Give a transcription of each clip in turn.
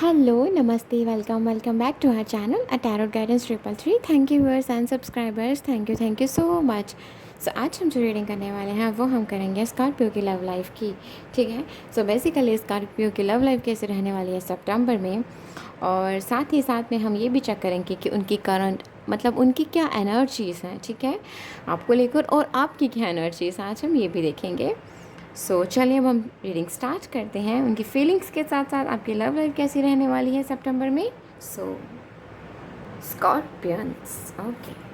Hello, नमस्ते, welcome back to our channel a tarot guidance 333। Thank you viewers and subscribers, thank you so much. So आज हम जो reading करने वाले हैं वो हम करेंगे स्कॉर्पियो की लव लाइफ की। ठीक है। सो बेसिकली स्कॉर्पियो की लव लाइफ कैसे रहने वाली है सितंबर में, और साथ ही साथ में हम ये भी चेक करेंगे कि उनकी करंट मतलब उनकी क्या एनर्जीज़ हैं। ठीक है, आपको लेकर, और आपकी क्या एनर्जीज़, आज हम ये भी देखेंगे। चलिए अब हम रीडिंग स्टार्ट करते हैं। उनकी फीलिंग्स के साथ साथ आपकी लव लाइफ कैसी रहने वाली है सितंबर में। Scorpions, okay.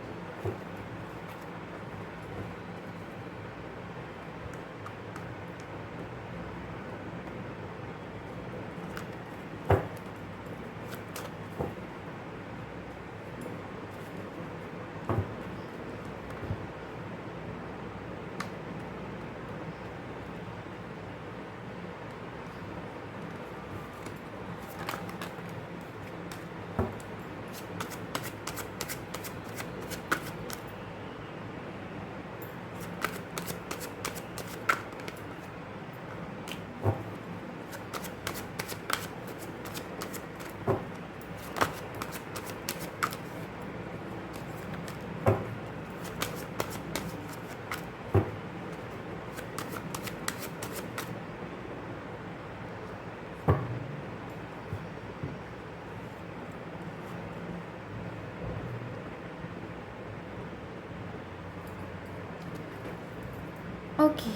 ओके,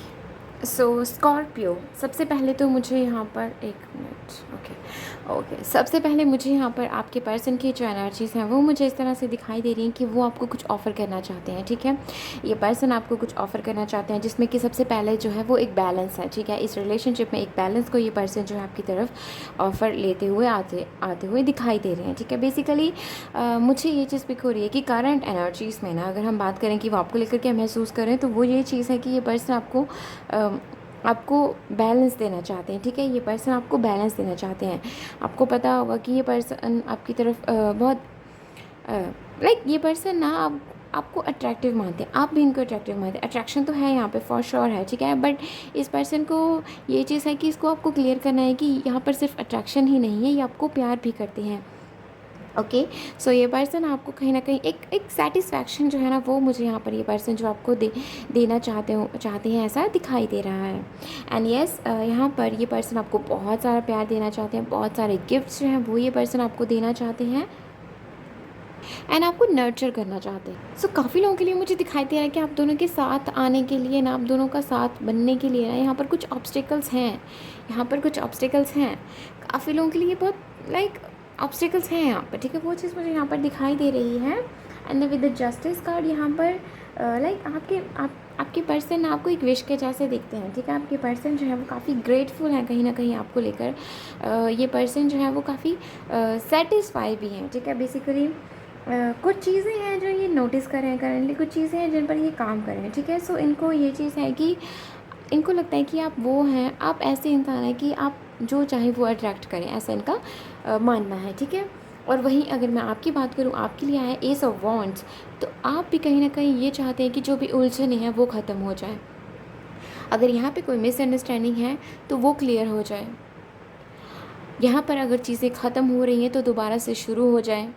स्कॉर्पियो, सबसे पहले तो मुझे यहाँ पर एक मिनट। ओके, सबसे पहले मुझे यहाँ पर आपके पर्सन की जो एनर्जीज़ हैं वो मुझे इस तरह से दिखाई दे रही हैं कि वो आपको कुछ ऑफ़र करना चाहते हैं। ठीक है, ये पर्सन आपको कुछ ऑफ़र करना चाहते हैं जिसमें कि सबसे पहले जो है वो एक बैलेंस है। ठीक है, इस रिलेशनशिप में एक बैलेंस को ये पर्सन जो है आपकी तरफ ऑफ़र लेते हुए आते हुए दिखाई दे रहे हैं। ठीक है, बेसिकली मुझे ये चीज़ पिक हो रही है कि करंट एनर्जीज़ में ना, अगर हम बात करें कि वो आपको लेकर क्या महसूस करें, तो वो ये चीज़ है कि ये पर्सन आपको बैलेंस देना चाहते हैं। ठीक है, ये पर्सन आपको बैलेंस देना चाहते हैं। आपको पता होगा कि ये पर्सन आपकी तरफ बहुत लाइक ये पर्सन ना आपको अट्रैक्टिव मानते हैं, आप भी इनको अट्रैक्टिव मानते हैं। अट्रैक्शन तो है यहाँ पे फॉर श्योर है। ठीक है, बट इस पर्सन को ये चीज़ है कि इसको आपको क्लियर करना है कि यहाँ पर सिर्फ अट्रैक्शन ही नहीं है, ये आपको प्यार भी करते हैं। ओके, ये पर्सन आपको कहीं ना कहीं एक सेटिस्फैक्शन जो है ना, वो मुझे यहाँ पर ये पर्सन जो आपको देना चाहते हैं, ऐसा दिखाई दे रहा है। एंड येस, यहाँ पर ये पर्सन आपको बहुत सारा प्यार देना चाहते हैं, बहुत सारे गिफ्ट्स जो हैं वो ये पर्सन आपको देना चाहते हैं एंड आपको नर्चर करना चाहते हैं। काफ़ी लोगों के लिए मुझे दिखाई दे रहा है कि आप दोनों के साथ आने के लिए ना, आप दोनों का साथ बनने के लिए ना, यहाँ पर कुछ ऑब्स्टिकल्स हैं। काफ़ी लोगों के लिए बहुत लाइक ऑब्स्टिकल्स हैं यहाँ पर। ठीक है, वो चीज़ मुझे यहाँ पर दिखाई दे रही है। And with the justice card यहाँ पर लाइक आपके पर्सन आपको एक विश के जैसे देखते हैं। ठीक है, आपके पर्सन जो है वो काफ़ी ग्रेटफुल है कहीं ना कहीं आपको लेकर। ये पर्सन जो है वो काफ़ी सेटिस्फाई भी हैं। ठीक है, बेसिकली कुछ चीज़ें हैं जो ये नोटिस कर रहे हैं करेंटली, कुछ चीज़ें हैं जिन पर ये काम कर रहे हैं। ठीक है, इनको ये चीज़ है कि इनको लगता है कि आप वो हैं, आप ऐसे इंसान हैं कि आप जो चाहे वो अट्रैक्ट करें, ऐसा इनका मानना है। ठीक है, और वहीं अगर मैं आपकी बात करूँ, आपके लिए आया एस ऑफ वॉन्ड्स, तो आप भी कहीं ना कहीं ये चाहते हैं कि जो भी उलझने हैं वो ख़त्म हो जाए। अगर यहाँ पे कोई मिसअंडरस्टैंडिंग है तो वो क्लियर हो जाए। यहाँ पर अगर चीज़ें ख़त्म हो रही हैं तो दोबारा से शुरू हो जाए।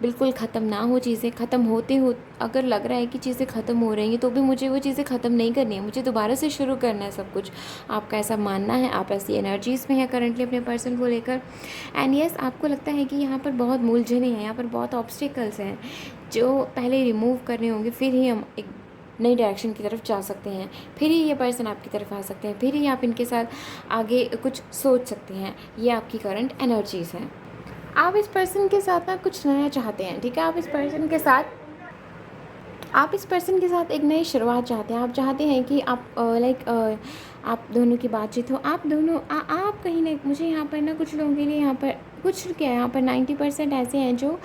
बिल्कुल ख़त्म ना हो चीज़ें, ख़त्म होते हो अगर लग रहा है कि चीज़ें ख़त्म हो रही हैं तो भी मुझे वो चीज़ें ख़त्म नहीं करनी है, मुझे दोबारा से शुरू करना है सब कुछ। आपका ऐसा मानना है, आप ऐसी एनर्जीज़ में हैं करंटली अपने पर्सन को लेकर। एंड येस, आपको लगता है कि यहाँ पर बहुत उलझने हैं, यहाँ पर बहुत ऑब्स्टिकल्स हैं जो पहले रिमूव करने होंगे, फिर ही हम एक नई डायरेक्शन की तरफ जा सकते हैं, फिर ही ये पर्सन आपकी तरफ आ सकते हैं, फिर ही आप इनके साथ आगे कुछ सोच सकते हैं। ये आपकी करंट एनर्जीज़ हैं। आप इस पर्सन के साथ ना कुछ नया चाहते हैं। ठीक है, आप इस पर्सन के साथ एक नई शुरुआत चाहते हैं। आप चाहते हैं कि आप आप दोनों की बातचीत हो, आप दोनों आप कहीं ना, मुझे यहाँ पर ना कुछ लोगों के लिए यहाँ पर कुछ क्या, यहाँ पर 90% ऐसे हैं जो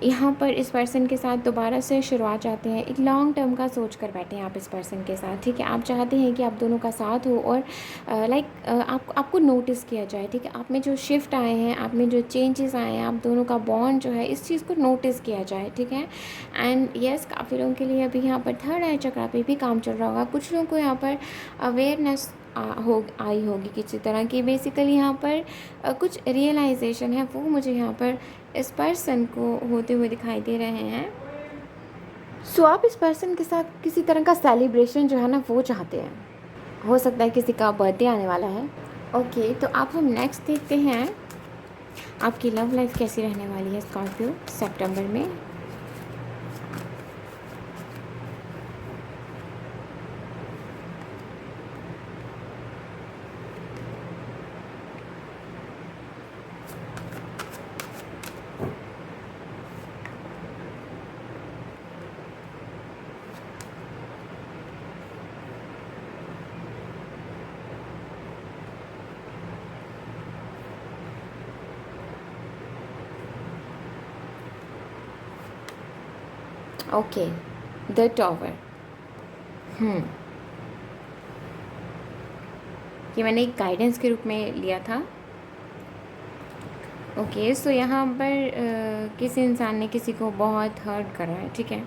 यहाँ पर इस पर्सन के साथ दोबारा से शुरुआत चाहते हैं। एक लॉन्ग टर्म का सोच कर बैठे हैं आप इस पर्सन के साथ। ठीक है, आप चाहते हैं कि आप दोनों का साथ हो और आपको नोटिस किया जाए। ठीक है, आप में जो शिफ्ट आए हैं, आप में जो चेंजेस आए हैं, आप दोनों का बॉन्ड जो है, इस चीज़ को नोटिस किया जाए। ठीक है, एंड येस, काफ़ी लोगों के लिए अभी यहाँ पर थर्ड आई चक्रा पे भी काम चल रहा होगा। कुछ लोगों को यहाँ पर अवेयरनेस आई होगी किसी तरह की। बेसिकली यहाँ पर कुछ रियलाइजेशन है वो मुझे यहाँ पर इस पर्सन को होते हुए दिखाई दे रहे हैं। सो आप इस पर्सन के साथ किसी तरह का सेलिब्रेशन जो है ना वो चाहते हैं। हो सकता है किसी का बर्थडे आने वाला है। ओके, तो अब हम नेक्स्ट देखते हैं आपकी लव लाइफ कैसी रहने वाली है स्कॉर्पियो सितंबर में। Okay, the tower. ये मैंने एक गाइडेंस के रूप में लिया था। ओके, सो यहाँ पर किसी इंसान ने किसी को बहुत हर्ट करा है, ठीक है।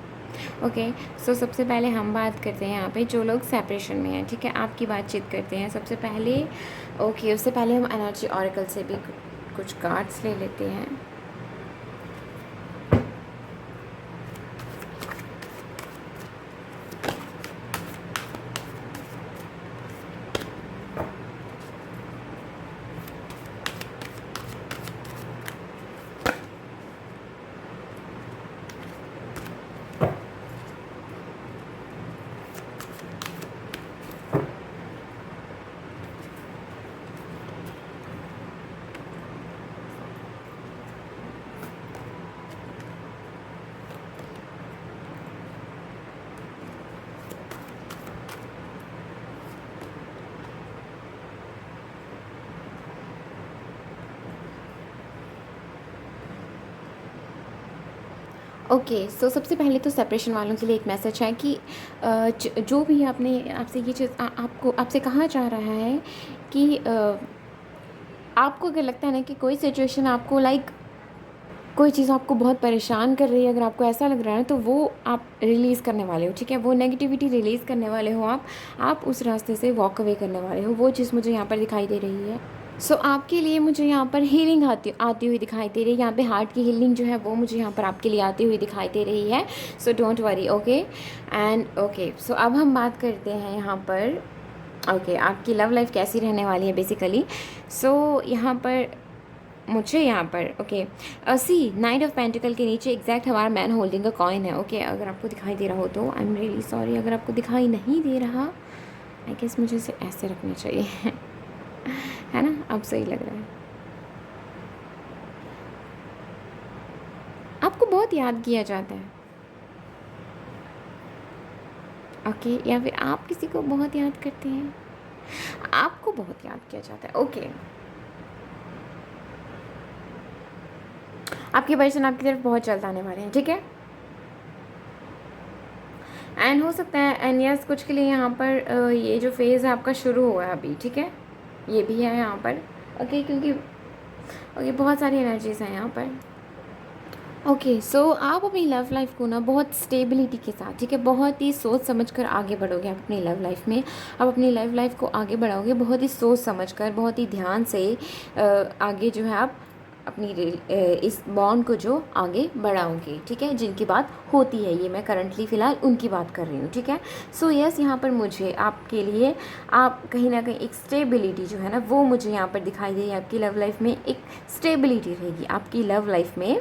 ओके, सो सबसे पहले हम बात करते हैं यहाँ पे जो लोग सेपरेशन में हैं, ठीक है, आपकी बातचीत करते हैं सबसे पहले। ओके, उससे पहले हम एनर्जी ऑरेकल से भी कुछ कार्ड्स ले लेते हैं। ओके, सो सबसे पहले तो सेपरेशन वालों के लिए एक मैसेज है कि जो भी आपने आपसे ये चीज़ आपको आपसे कहा जा रहा है कि आपको अगर लगता है ना कि कोई सिचुएशन आपको कोई चीज़ आपको बहुत परेशान कर रही है, अगर आपको ऐसा लग रहा है तो वो आप रिलीज़ करने वाले हो, ठीक है। वो नेगेटिविटी रिलीज़ करने वाले हो आप उस रास्ते से वॉक अवे करने वाले हो। वो चीज़ मुझे यहाँ पर दिखाई दे रही है। सो आपके लिए मुझे यहाँ पर हीलिंग आती हुई दिखाई दे रही है। यहाँ पे हार्ट की हीलिंग जो है वो मुझे यहाँ पर आपके लिए आती हुई दिखाई दे रही है। So don't worry, okay. And okay, so अब हम बात करते हैं यहाँ पर ओके आपकी लव लाइफ कैसी रहने वाली है बेसिकली। सो यहाँ पर मुझे यहाँ पर okay see knight of pentacle के नीचे एग्जैक्ट हमारा मैन होल्डिंग का कॉइन है। ओके, अगर आपको दिखाई दे रहा हो तो आई एम रियली सॉरी। अगर आपको दिखाई नहीं दे रहा, आई गेस मुझे इसे ऐसे रखना चाहिए है ना, अब सही लग रहा है। आपको बहुत याद किया जाता है, ओके, या फिर आप किसी को बहुत याद करते हैं, आपको बहुत याद किया जाता है। ओके, आपके पर्सन आपकी तरफ बहुत जल्द आने वाले हैं, ठीक है। एंड हो सकता है एंड यस कुछ के लिए यहाँ पर ये जो फेज़ है आपका शुरू हुआ है अभी, ठीक है, ये भी है यहाँ पर। ओके, क्योंकि ओके बहुत सारी एनर्जीज हैं यहाँ पर। ओके, सो आप अपनी लव लाइफ को ना बहुत स्टेबिलिटी के साथ, ठीक है, बहुत ही सोच समझकर आगे बढ़ोगे। आप अपनी लव लाइफ में आप अपनी लव लाइफ को आगे बढ़ाओगे बहुत ही सोच समझकर, बहुत ही ध्यान से आगे जो है आप अपनी इस बॉन्ड को जो आगे बढ़ाओगे, ठीक है। जिनकी बात होती है, ये मैं करंटली फ़िलहाल उनकी बात कर रही हूँ, ठीक है। सो यस यहाँ पर मुझे आपके लिए आप कहीं ना कहीं एक स्टेबिलिटी जो है ना वो मुझे यहाँ पर दिखाई दे। आपकी लव लाइफ में एक स्टेबिलिटी रहेगी आपकी लव लाइफ में।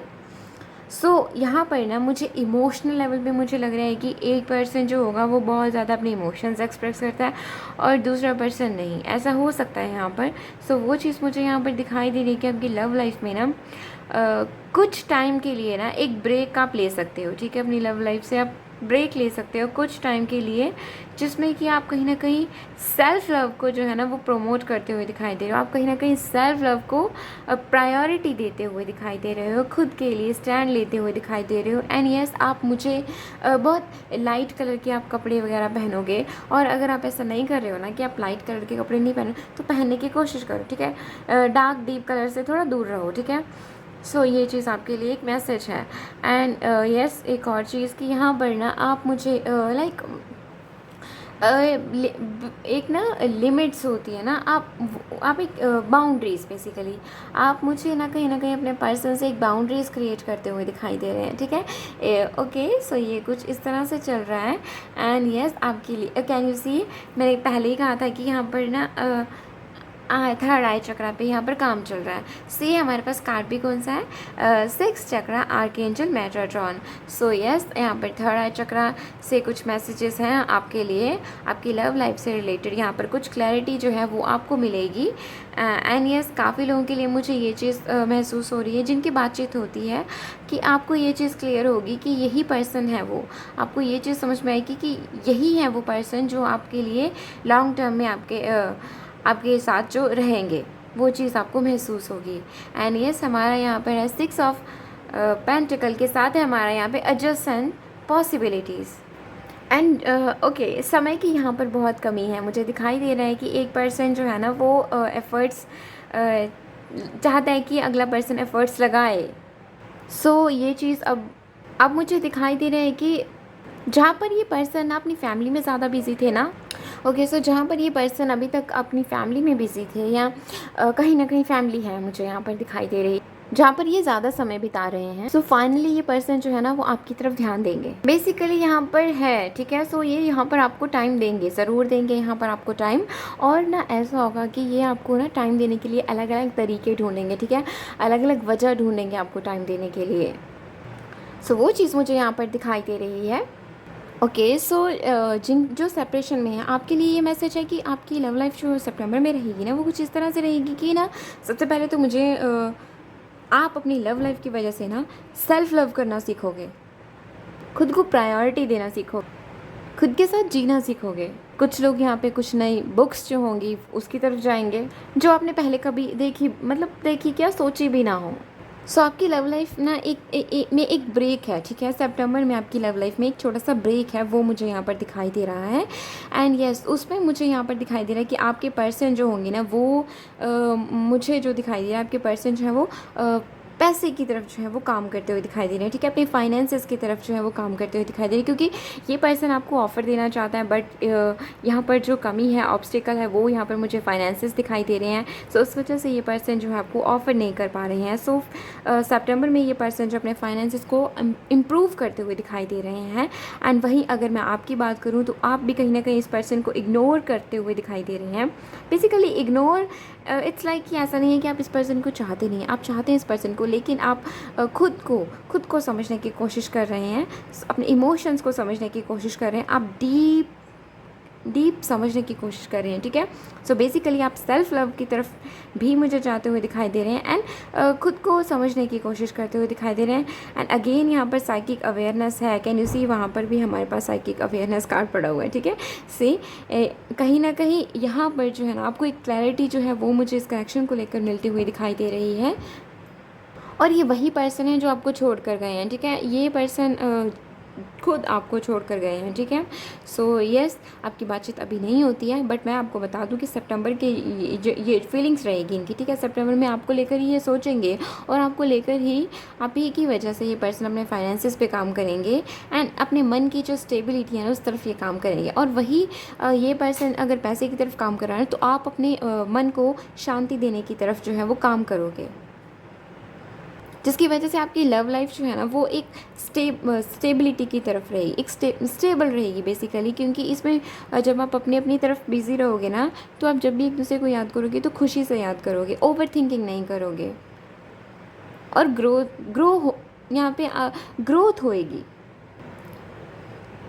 सो यहाँ पर ना मुझे इमोशनल लेवल पे मुझे लग रहा है कि एक पर्सन जो होगा वो बहुत ज़्यादा अपने इमोशंस एक्सप्रेस करता है और दूसरा पर्सन नहीं, ऐसा हो सकता है यहाँ पर। सो वो चीज़ मुझे यहाँ पर दिखाई दे रही है कि आपकी लव लाइफ में ना कुछ टाइम के लिए ना एक ब्रेक आप ले सकते हो, ठीक है। अपनी लव लाइफ से आप ब्रेक ले सकते हो कुछ टाइम के लिए, जिसमें कि आप कहीं ना कहीं सेल्फ लव को जो है ना वो प्रमोट करते हुए दिखाई दे रहे हो। आप कहीं ना कहीं सेल्फ लव को प्रायोरिटी देते हुए दिखाई दे रहे हो, खुद के लिए स्टैंड लेते हुए दिखाई दे रहे हो। एंड यस आप मुझे बहुत लाइट कलर के आप कपड़े वगैरह पहनोगे, और अगर आप ऐसा नहीं कर रहे हो ना कि आप लाइट कलर के कपड़े नहीं पहनो तो पहनने की कोशिश करो, ठीक है। डार्क डीप कलर से थोड़ा दूर रहो, ठीक है। सो ये चीज़ आपके लिए एक मैसेज है। एंड यस एक और चीज़ कि यहाँ पर ना आप मुझे एक ना लिमिट्स होती है ना, आप एक बाउंड्रीज बेसिकली आप मुझे ना कहीं अपने पर्सन से एक बाउंड्रीज क्रिएट करते हुए दिखाई दे रहे हैं, ठीक है। ओके, सो ये कुछ इस तरह से चल रहा है। एंड यस, आपके लिए कैन यू सी, मैंने पहले ही कहा था कि यहाँ पर ना थर्ड आई चक्रा पे यहाँ पर काम चल रहा है। सी हमारे पास कार्ड भी कौन सा है, सिक्स चक्रा आर्कएंजल मेटाट्रॉन। सो यस, यहाँ पर थर्ड आई चक्रा से कुछ मैसेजेस हैं आपके लिए, आपकी लव लाइफ से रिलेटेड। यहाँ पर कुछ क्लैरिटी जो है वो आपको मिलेगी। एंड यस, काफ़ी लोगों के लिए मुझे ये चीज़ महसूस हो रही है जिनकी बातचीत होती है कि आपको ये चीज़ क्लियर होगी कि यही पर्सन है वो, आपको ये चीज़ समझ में आएगी कि यही है वो पर्सन जो आपके लिए लॉन्ग टर्म में आपके साथ जो रहेंगे, वो चीज़ आपको महसूस होगी। एंड यस, हमारा यहाँ पर है सिक्स ऑफ पेंटिकल के साथ है हमारा यहाँ पे adjust and possibilities. And okay, समय की यहाँ पर बहुत कमी है। मुझे दिखाई दे रहा है कि एक पर्सन जो है ना वो एफ़र्ट्स चाहता है कि अगला पर्सन एफ़र्ट्स लगाए। सो ये चीज़ अब मुझे दिखाई दे रहा है कि जहाँ पर ये पर्सन ना अपनी फैमिली में ज़्यादा बिजी थे ना, ओके, सो जहाँ पर ये पर्सन अभी तक अपनी फैमिली में बिजी थे या कहीं ना कहीं फैमिली है मुझे यहाँ पर दिखाई दे रही, जहाँ पर ये ज़्यादा समय बिता रहे हैं। सो फाइनली ये पर्सन जो है ना वो आपकी तरफ ध्यान देंगे बेसिकली यहाँ पर है, ठीक है। सो ये यहाँ पर आपको टाइम देंगे, ज़रूर देंगे यहाँ पर आपको टाइम। और ना ऐसा होगा कि ये आपको ना टाइम देने के लिए अलग अलग तरीके ढूंढेंगे, ठीक है, अलग अलग वजह ढूंढेंगे आपको टाइम देने के लिए। सो वो चीज़ मुझे यहाँ पर दिखाई दे रही है। ओके, सो जो सेपरेशन में है आपके लिए ये मैसेज है कि आपकी लव लाइफ जो सितंबर में रहेगी ना वो कुछ इस तरह से रहेगी कि ना, सबसे पहले तो मुझे आप अपनी लव लाइफ की वजह से ना सेल्फ लव करना सीखोगे, खुद को प्रायोरिटी देना सीखोगे, खुद के साथ जीना सीखोगे। कुछ लोग यहाँ पे कुछ नई बुक्स जो होंगी उसकी तरफ जाएंगे जो आपने पहले कभी देखी क्या सोची भी ना हो। सो आपकी लव लाइफ ना एक ब्रेक है, ठीक है। सितंबर में आपकी लव लाइफ में एक छोटा सा ब्रेक है, वो मुझे यहाँ पर दिखाई दे रहा है। एंड यस, उसमें मुझे यहाँ पर दिखाई दे रहा है कि आपके पर्सन जो होंगे ना वो मुझे जो दिखाई दे रहा है आपके पर्सन जो है वो पैसे की तरफ जो है वो काम करते हुए दिखाई दे रहे हैं, ठीक है। अपनी फाइनेंसेस की तरफ जो है वो काम करते हुए दिखाई दे रहे हैं, क्योंकि ये पर्सन आपको ऑफ़र देना चाहता है, बट यहाँ पर जो कमी है, ऑब्स्टिकल है, वो यहाँ पर मुझे फाइनेंसेस दिखाई दे रहे हैं। सो उस वजह से ये पर्सन जो है आपको ऑफ़र नहीं कर पा रहे हैं। सो सितंबर में ये पर्सन जो अपने फाइनेंसेस को इम्प्रूव करते हुए दिखाई दे रहे हैं। एंड वहीं अगर मैं आपकी बात करूँ तो आप भी कहीं ना कहीं इस पर्सन को इग्नोर करते हुए दिखाई दे रहे हैं। बेसिकली इग्नोर इट्स लाइक कि ऐसा नहीं है कि आप इस पर्सन को चाहते नहीं हैं, आप चाहते हैं इस पर्सन को, लेकिन आप खुद को समझने की कोशिश कर रहे हैं, अपने इमोशंस को समझने की कोशिश कर रहे हैं, आप डीप समझने की कोशिश कर रहे हैं, ठीक है। सो बेसिकली आप सेल्फ लव की तरफ भी मुझे जाते हुए दिखाई दे रहे हैं एंड खुद को समझने की कोशिश करते हुए दिखाई दे रहे हैं। एंड अगेन यहाँ पर साइकिक अवेयरनेस है, कैन यू सी, वहाँ पर भी हमारे पास साइकिक अवेयरनेस कार्ड पड़ा हुआ है, ठीक है। सी कहीं ना कहीं यहाँ पर जो है ना आपको एक क्लैरिटी जो है वो मुझे इस कनेक्शन को लेकर मिलती हुई दिखाई दे रही है। और ये वही पर्सन है जो आपको छोड़ कर गए हैं, ठीक है। ये पर्सन खुद आपको छोड़ कर गए हैं, ठीक है। सो यस, आपकी बातचीत अभी नहीं होती है, बट मैं आपको बता दूं कि सितंबर के ये फीलिंग्स रहेगी इनकी, ठीक है। सितंबर में आपको लेकर ही ये सोचेंगे और आपको लेकर ही आप ही की वजह से ये पर्सन अपने फाइनेंसेस पे काम करेंगे एंड अपने मन की जो स्टेबिलिटी है ना उस तरफ ये काम करेंगे। और वही ये पर्सन अगर पैसे की तरफ काम कर रहा है तो आप अपने मन को शांति देने की तरफ जो है वो काम करोगे, जिसकी वजह से आपकी लव लाइफ जो है ना वो एक स्टेबिलिटी की तरफ रहेगी, एक स्टेबल रहेगी बेसिकली। क्योंकि इसमें जब आप अपनी तरफ बिजी रहोगे ना तो आप जब भी एक दूसरे को याद करोगे तो खुशी से याद करोगे, ओवर थिंकिंग नहीं करोगे और यहाँ पे ग्रोथ होएगी।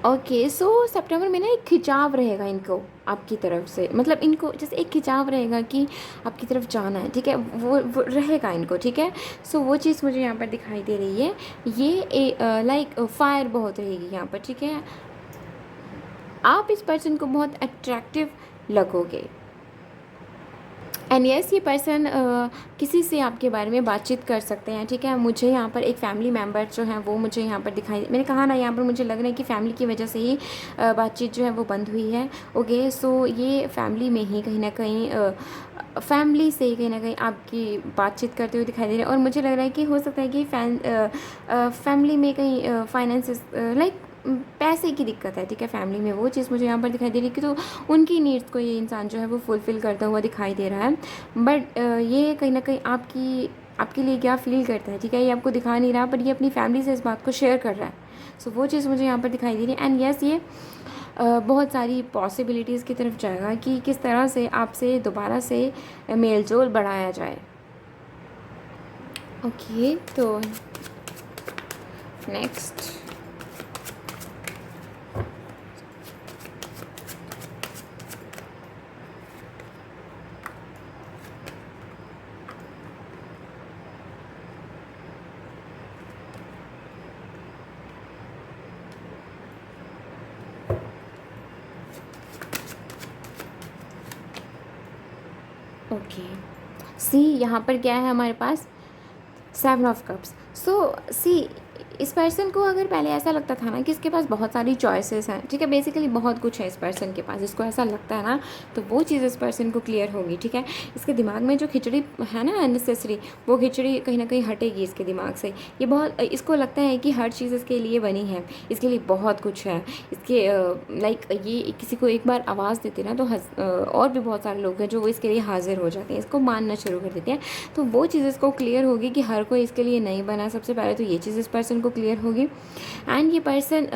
ओके, सो सितंबर में ना एक खिंचाव रहेगा इनको आपकी तरफ से, मतलब इनको जैसे एक खिंचाव रहेगा कि आपकी तरफ जाना है, ठीक है, वो रहेगा इनको, ठीक है। सो वो चीज़ मुझे यहाँ पर दिखाई दे रही है। ये लाइक फायर बहुत रहेगी यहाँ पर, ठीक है। आप इस पर्सन को बहुत अट्रैक्टिव लगोगे। एंड यस, ये पर्सन किसी से आपके बारे में बातचीत कर सकते हैं, ठीक है। मुझे यहाँ पर एक फैमिली मेम्बर जो है वो मुझे यहाँ पर दिखाई, मैंने कहा ना यहाँ पर मुझे लग रहा है कि फैमिली की वजह से ही बातचीत जो है वो बंद हुई है। ओके, सो ये फैमिली में ही कहीं ना कहीं फैमिली से ही कहीं ना कहीं आपकी बातचीत करते हुए दिखाई दे रहे हैं। और मुझे लग रहा है कि हो सकता है कि फैमिली में कहीं फाइनेंसेस लाइक पैसे की दिक्कत है, ठीक है, फैमिली में, वो चीज़ मुझे यहाँ पर दिखाई दे रही है कि तो उनकी नीड्स को ये इंसान जो है वो फुलफ़िल करता हुआ दिखाई दे रहा है। बट ये कहीं न कहीं आपके लिए क्या फ़ील करता है, ठीक है, ये आपको दिखा नहीं रहा, पर ये अपनी फैमिली से इस बात को शेयर कर रहा है। सो वो चीज़ मुझे यहाँ पर दिखाई दे रही है। एंड येस, ये बहुत सारी पॉसिबिलिटीज़ की तरफ जाएगा कि किस तरह से आपसे दोबारा से मेल-जोल बढ़ाया जाए। ओके, तो नेक्स्ट। ओके, सी यहाँ पर क्या है हमारे पास, 7 ऑफ कप्स। सो सी, इस पर्सन को अगर पहले ऐसा लगता था ना कि इसके पास बहुत सारी चॉइसेस हैं, ठीक है, बेसिकली बहुत कुछ है इस पर्सन के पास, इसको ऐसा लगता है ना, तो वो चीज़ इस पर्सन को क्लियर होगी, ठीक है। इसके दिमाग में जो खिचड़ी है ना अननेसेसरी, वो खिचड़ी कहीं ना कहीं हटेगी इसके दिमाग से। ये बहुत, इसको लगता है कि हर चीज़ इसके लिए बनी है, इसके लिए बहुत कुछ है इसके, लाइक ये किसी को एक बार आवाज़ देते ना तो और भी बहुत सारे लोग हैं जो वो इसके लिए हाजिर हो जाते हैं, इसको मानना शुरू कर देते हैं। तो वो चीज़ इसको क्लियर होगी कि हर कोई इसके लिए नहीं बना। सबसे पहले तो ये चीज़ इस पर्सन को क्लियर होगी। एंड ये पर्सन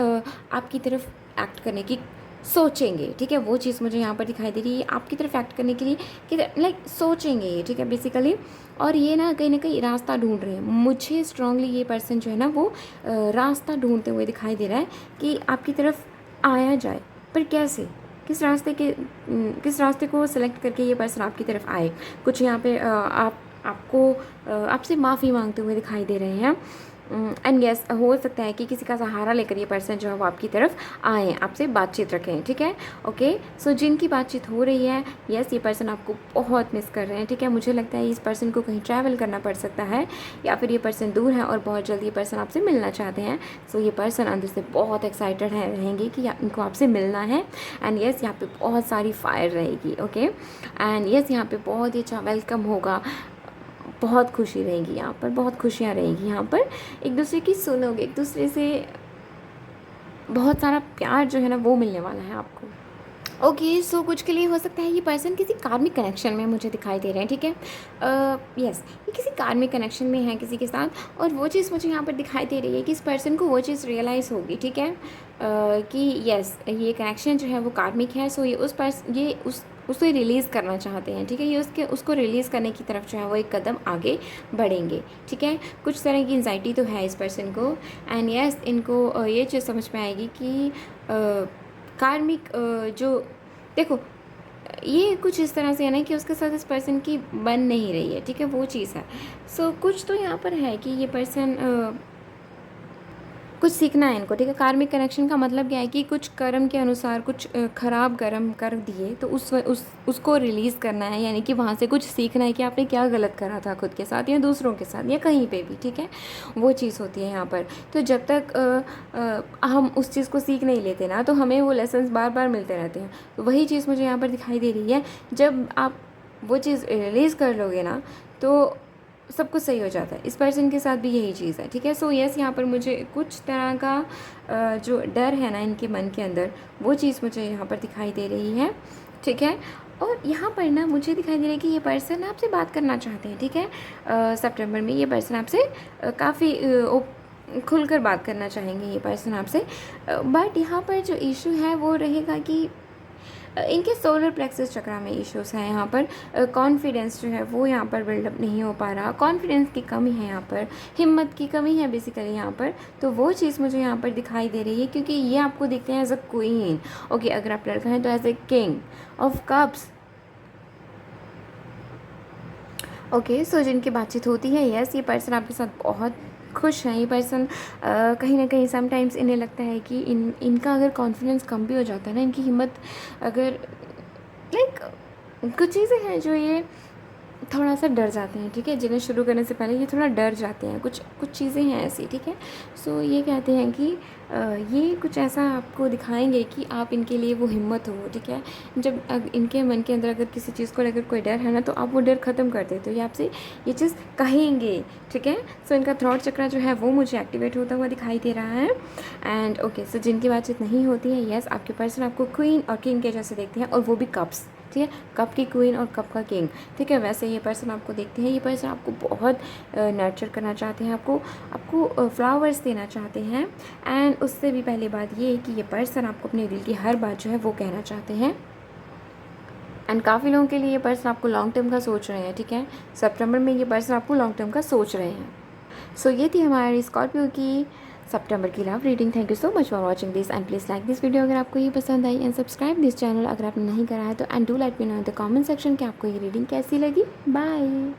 आपकी तरफ एक्ट करने की सोचेंगे, ठीक है, वो चीज़ मुझे यहाँ पर दिखाई दे रही है। आपकी तरफ एक्ट करने के लिए कि लाइक सोचेंगे ये, ठीक है, बेसिकली। और ये ना कहीं रास्ता ढूंढ रहे हैं। मुझे स्ट्रांगली ये पर्सन जो है ना वो रास्ता ढूंढते हुए दिखाई दे रहा है कि आपकी तरफ आया जाए, पर कैसे, किस रास्ते को सेलेक्ट करके ये पर्सन आपकी तरफ आए। कुछ यहाँ पे आपसे माफ़ी मांगते हुए दिखाई दे रहे हैं। एंड येस, हो सकता है कि किसी का सहारा लेकर ये पर्सन जो है वो आपकी तरफ आए, आपसे बातचीत रखें, ठीक है। ओके, सो जिनकी बातचीत हो रही है, येस, ये पर्सन आपको बहुत मिस कर रहे हैं, ठीक है। मुझे लगता है इस पर्सन को कहीं ट्रैवल करना पड़ सकता है, या फिर ये पर्सन दूर है और बहुत जल्दी ये पर्सन आपसे मिलना चाहते हैं। सो ये पर्सन अंदर से बहुत एक्साइटेड रहेंगे कि इनको आपसे मिलना है। एंड येस, यहाँ पे बहुत सारी फायर रहेगी। ओके, एंड येस, यहाँ पे बहुत ही अच्छा वेलकम होगा, बहुत खुशी रहेगी यहाँ पर, बहुत खुशियाँ रहेगी यहाँ पर। एक दूसरे की सुनोगे, एक दूसरे से बहुत सारा प्यार जो है ना वो मिलने वाला है आपको। ओके, सो कुछ के लिए हो सकता है ये पर्सन किसी कार्मिक कनेक्शन में मुझे दिखाई दे रहे हैं, ठीक है। यस, ये किसी कार्मिक कनेक्शन में है किसी के साथ, और वो चीज़ मुझे यहाँ पर दिखाई दे रही है कि इस पर्सन को वो चीज़ रियलाइज़ होगी, ठीक है, कि यस, ये कनेक्शन जो है वो कार्मिक है। सो ये उसे रिलीज़ करना चाहते हैं, ठीक है। ये उसको रिलीज़ करने की तरफ जो है वो एक कदम आगे बढ़ेंगे, ठीक है। कुछ तरह की एंजाइटी तो है इस पर्सन को। एंड यस, इनको ये चीज़ समझ में आएगी कि कार्मिक जो, देखो, ये कुछ इस तरह से है ना कि उसके साथ इस पर्सन की बन नहीं रही है, ठीक है, वो चीज़ है। सो कुछ तो यहाँ पर है कि ये पर्सन कुछ सीखना है इनको, ठीक है। कार्मिक कनेक्शन का मतलब क्या है कि कुछ कर्म के अनुसार कुछ ख़राब कर्म कर दिए, तो उसको रिलीज़ करना है, यानी कि वहाँ से कुछ सीखना है कि आपने क्या गलत करा था खुद के साथ या दूसरों के साथ या कहीं पे भी, ठीक है, वो चीज़ होती है यहाँ पर। तो जब तक हम उस चीज़ को सीख नहीं लेते ना, तो हमें वो लेसन्स बार बार मिलते रहते हैं। तो वही चीज़ मुझे यहाँ पर दिखाई दे रही है। जब आप वो चीज़ रिलीज़ कर लोगे ना, तो सब कुछ सही हो जाता है। इस पर्सन के साथ भी यही चीज़ है, ठीक है। सो यस, यहाँ पर मुझे कुछ तरह का जो डर है ना इनके मन के अंदर, वो चीज़ मुझे यहाँ पर दिखाई दे रही है, ठीक है। और यहाँ पर ना मुझे दिखाई दे रहा है कि ये पर्सन आपसे बात करना चाहते हैं, ठीक है। सितंबर में ये पर्सन आपसे काफ़ी खुलकर बात करना चाहेंगे ये पर्सन आपसे। बट यहाँ पर जो इशू है वो रहेगा कि इनके सोलर प्लेक्सस चक्रा में इश्यूज़ हैं यहाँ पर। कॉन्फिडेंस जो है वो यहाँ पर बिल्डअप नहीं हो पा रहा, कॉन्फिडेंस की कमी है यहाँ पर, हिम्मत की कमी है बेसिकली यहाँ पर। तो वो चीज़ मुझे यहाँ पर दिखाई दे रही है, क्योंकि ये आपको दिखते हैं एज अ क्वीन। ओके, अगर आप लड़का हैं तो as a king of cups. Okay, so जिनकी बातचीत होती है, यस, ये पर्सन आपके साथ बहुत खुश हैं। ये पर्सन कहीं ना कहीं समटाइम्स इन्हें लगता है कि इनका अगर कॉन्फिडेंस कम भी हो जाता है ना, इनकी हिम्मत अगर, लाइक, कुछ चीज़ें हैं जो ये थोड़ा सा डर जाते हैं, ठीक है, जिन्हें शुरू करने से पहले ये थोड़ा डर जाते हैं, कुछ कुछ चीज़ें हैं ऐसी, ठीक है। सो ये कहते हैं कि ये कुछ ऐसा आपको दिखाएंगे कि आप इनके लिए वो हिम्मत हो, ठीक है। जब इनके मन के अंदर अगर किसी चीज़ को लेकर कोई डर है ना, तो आप वो डर ख़त्म कर देते हो, ये आपसे ये चीज़ कहेंगे, ठीक है। सो इनका थ्रॉट चक्रा जो है वो मुझे एक्टिवेट होता हुआ दिखाई दे रहा है। एंड ओके, सो जिनकी बातचीत नहीं होती है, यस, आपके पर्सन आपको क्वीन और किंग के जैसे देखते हैं, और वो भी कप्स, ठीक है, कप की क्वीन और कप का किंग, ठीक है। वैसे ये पर्सन आपको देखते हैं, ये पर्सन आपको बहुत नर्चर करना चाहते हैं, आपको फ्लावर्स देना चाहते हैं। एंड उससे भी पहले बात ये है कि ये पर्सन आपको अपने दिल की हर बात जो है वो कहना चाहते हैं। एंड काफ़ी लोगों के लिए ये पर्सन आपको लॉन्ग टर्म का सोच रहे हैं, ठीक है। सितंबर में ये पर्सन आपको लॉन्ग टर्म का सोच रहे हैं। सो ये थी हमारी स्कॉर्पियो की सितंबर की love reading. Thank you so much for watching this and please like this video अगर आपको ये पसंद आई, एंड सब्सक्राइब दिस चैनल अगर आपने नहीं करा है तो। And do let me know in the comment section कि आपको ये रीडिंग कैसी लगी। बाय।